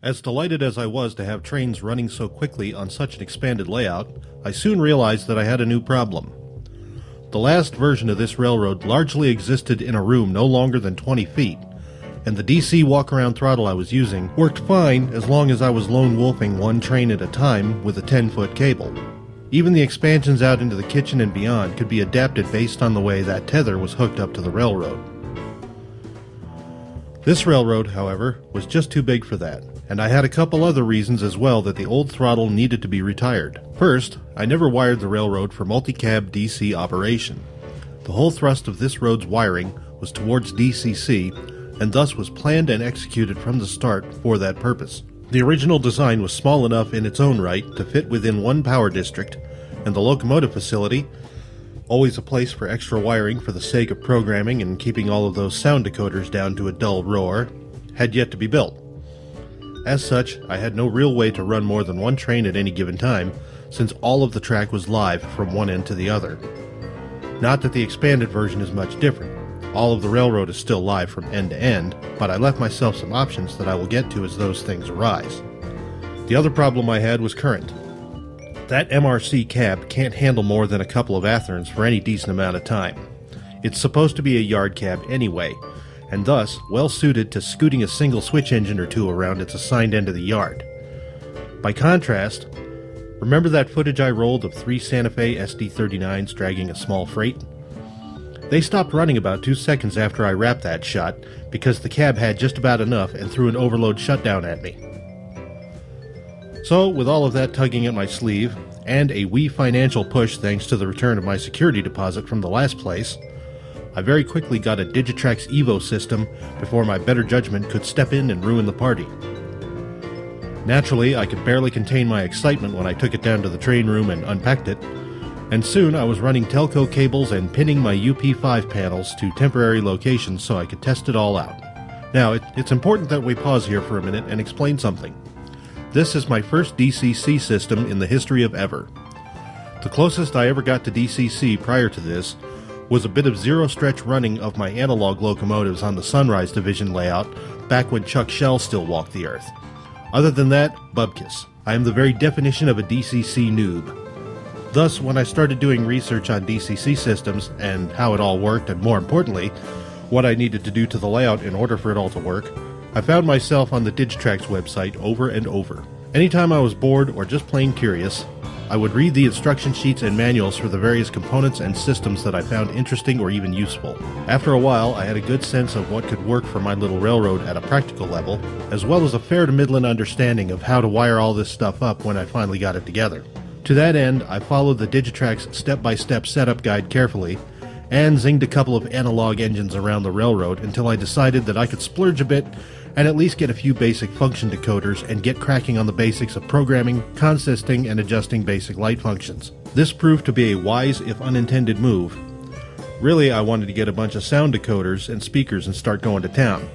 As delighted as I was to have trains running so quickly on such an expanded layout, I soon realized that I had a new problem. The last version of this railroad largely existed in a room no longer than 20 feet, and the DC walk-around throttle I was using worked fine as long as I was lone wolfing one train at a time with a 10-foot cable. Even the expansions out into the kitchen and beyond could be adapted based on the way that tether was hooked up to the railroad. This railroad, however, was just too big for that, and I had a couple other reasons as well that the old throttle needed to be retired. First, I never wired the railroad for multi-cab DC operation. The whole thrust of this road's wiring was towards DCC, and thus was planned and executed from the start for that purpose. The original design was small enough in its own right to fit within one power district, and the locomotive facility, always a place for extra wiring for the sake of programming and keeping all of those sound decoders down to a dull roar, had yet to be built. As such, I had no real way to run more than one train at any given time, since all of the track was live from one end to the other. Not that the expanded version is much different. All of the railroad is still live from end to end, but I left myself some options that I will get to as those things arise. The other problem I had was current. That MRC cab can't handle more than a couple of Atherns for any decent amount of time. It's supposed to be a yard cab anyway, and thus well suited to scooting a single switch engine or two around its assigned end of the yard. By contrast, remember that footage I rolled of 3 Santa Fe SD39s dragging a small freight? They stopped running about 2 seconds after I wrapped that shot because the cab had just about enough and threw an overload shutdown at me. So, with all of that tugging at my sleeve, and a wee financial push thanks to the return of my security deposit from the last place, I very quickly got a Digitrax Evo system before my better judgment could step in and ruin the party. Naturally, I could barely contain my excitement when I took it down to the train room and unpacked it, and soon I was running telco cables and pinning my UP5 panels to temporary locations so I could test it all out. Now, it's important that we pause here for a minute and explain something. This is my first DCC system in the history of ever. The closest I ever got to DCC prior to this was a bit of zero-stretch running of my analog locomotives on the Sunrise Division layout back when Chuck Shell still walked the earth. Other than that, bubkiss. I am the very definition of a DCC noob. Thus, when I started doing research on DCC systems and how it all worked, and more importantly, what I needed to do to the layout in order for it all to work, I found myself on the Digitrax website over and over. Anytime I was bored or just plain curious, I would read the instruction sheets and manuals for the various components and systems that I found interesting or even useful. After a while, I had a good sense of what could work for my little railroad at a practical level, as well as a fair to middling understanding of how to wire all this stuff up when I finally got it together. To that end, I followed the Digitrax step-by-step setup guide carefully, and zinged a couple of analog engines around the railroad until I decided that I could splurge a bit and at least get a few basic function decoders and get cracking on the basics of programming, consisting, and adjusting basic light functions. This proved to be a wise, if unintended, move. Really, I wanted to get a bunch of sound decoders and speakers and start going to town.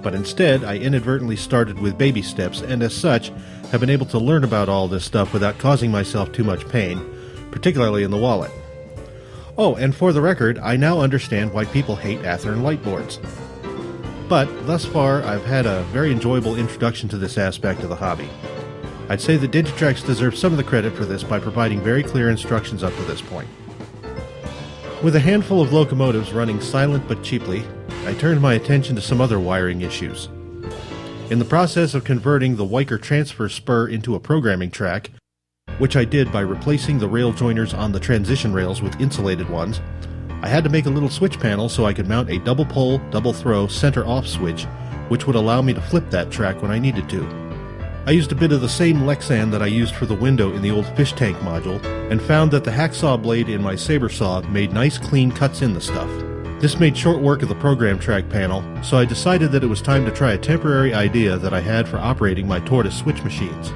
But instead, I inadvertently started with baby steps, and as such, have been able to learn about all this stuff without causing myself too much pain, particularly in the wallet. Oh, and for the record, I now understand why people hate Athearn lightboards. But, thus far, I've had a very enjoyable introduction to this aspect of the hobby. I'd say that Digitrax deserves some of the credit for this by providing very clear instructions up to this point. With a handful of locomotives running silent but cheaply, I turned my attention to some other wiring issues. In the process of converting the Weicker transfer spur into a programming track, which I did by replacing the rail joiners on the transition rails with insulated ones, I had to make a little switch panel so I could mount a double pole, double throw, center off switch, which would allow me to flip that track when I needed to. I used a bit of the same Lexan that I used for the window in the old fish tank module, and found that the hacksaw blade in my saber saw made nice clean cuts in the stuff. This made short work of the program track panel, so I decided that it was time to try a temporary idea that I had for operating my Tortoise switch machines.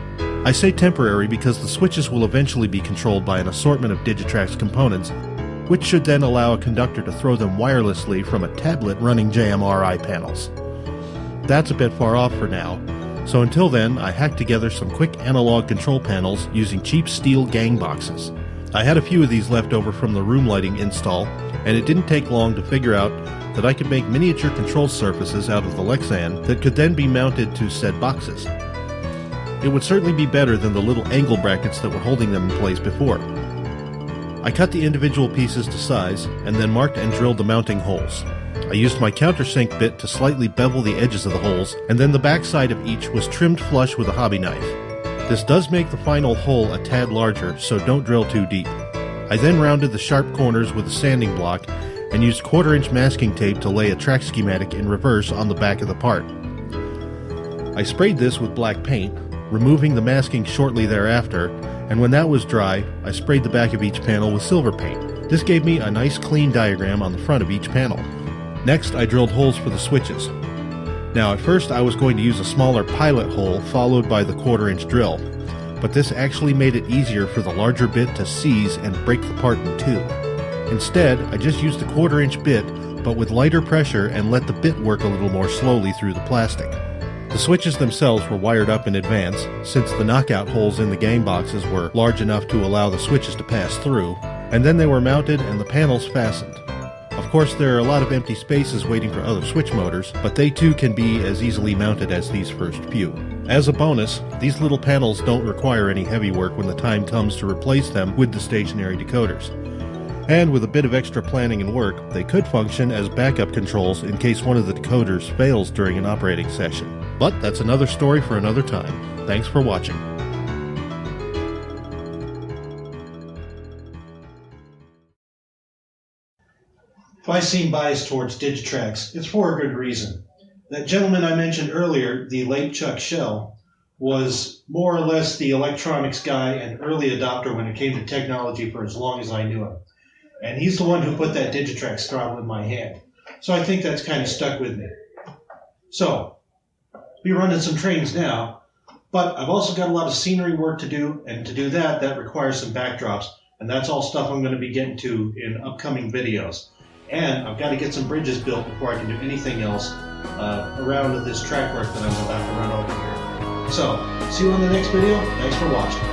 I say temporary because the switches will eventually be controlled by an assortment of Digitrax components, which should then allow a conductor to throw them wirelessly from a tablet running JMRI panels. That's a bit far off for now, so until then I hacked together some quick analog control panels using cheap steel gang boxes. I had a few of these left over from the room lighting install, and it didn't take long to figure out that I could make miniature control surfaces out of the Lexan that could then be mounted to said boxes. it would certainly be better than the little angle brackets that were holding them in place before. I cut the individual pieces to size and then marked and drilled the mounting holes. I used my countersink bit to slightly bevel the edges of the holes, and then the back side of each was trimmed flush with a hobby knife. This does make the final hole a tad larger, so don't drill too deep. I then rounded the sharp corners with a sanding block and used 1/4-inch masking tape to lay a track schematic in reverse on the back of the part. I sprayed this with black paint, removing the masking shortly thereafter, and when that was dry, I sprayed the back of each panel with silver paint. This gave me a nice clean diagram on the front of each panel. Next, I drilled holes for the switches. Now, at first I was going to use a smaller pilot hole followed by the 1/4-inch drill, but this actually made it easier for the larger bit to seize and break the part in two. Instead, I just used the 1/4-inch bit, but with lighter pressure, and let the bit work a little more slowly through the plastic. The switches themselves were wired up in advance, since the knockout holes in the game boxes were large enough to allow the switches to pass through, and then they were mounted and the panels fastened. Of course, there are a lot of empty spaces waiting for other switch motors, but they too can be as easily mounted as these first few. As a bonus, these little panels don't require any heavy work when the time comes to replace them with the stationary decoders. And with a bit of extra planning and work, they could function as backup controls in case one of the decoders fails during an operating session. But that's another story for another time. Thanks for watching. If I seem biased towards Digitrax, it's for a good reason. That gentleman I mentioned earlier, the late Chuck Shell, was more or less the electronics guy and early adopter when it came to technology for as long as I knew him. And he's the one who put that Digitrax throttle in my hand. So I think that's kind of stuck with me. So, we're running some trains now, but I've also got a lot of scenery work to do, and to do that, that requires some backdrops, and that's all stuff I'm going to be getting to in upcoming videos. And I've got to get some bridges built before I can do anything else around this track work that I'm about to run over here. So, see you on the next video. Thanks for watching.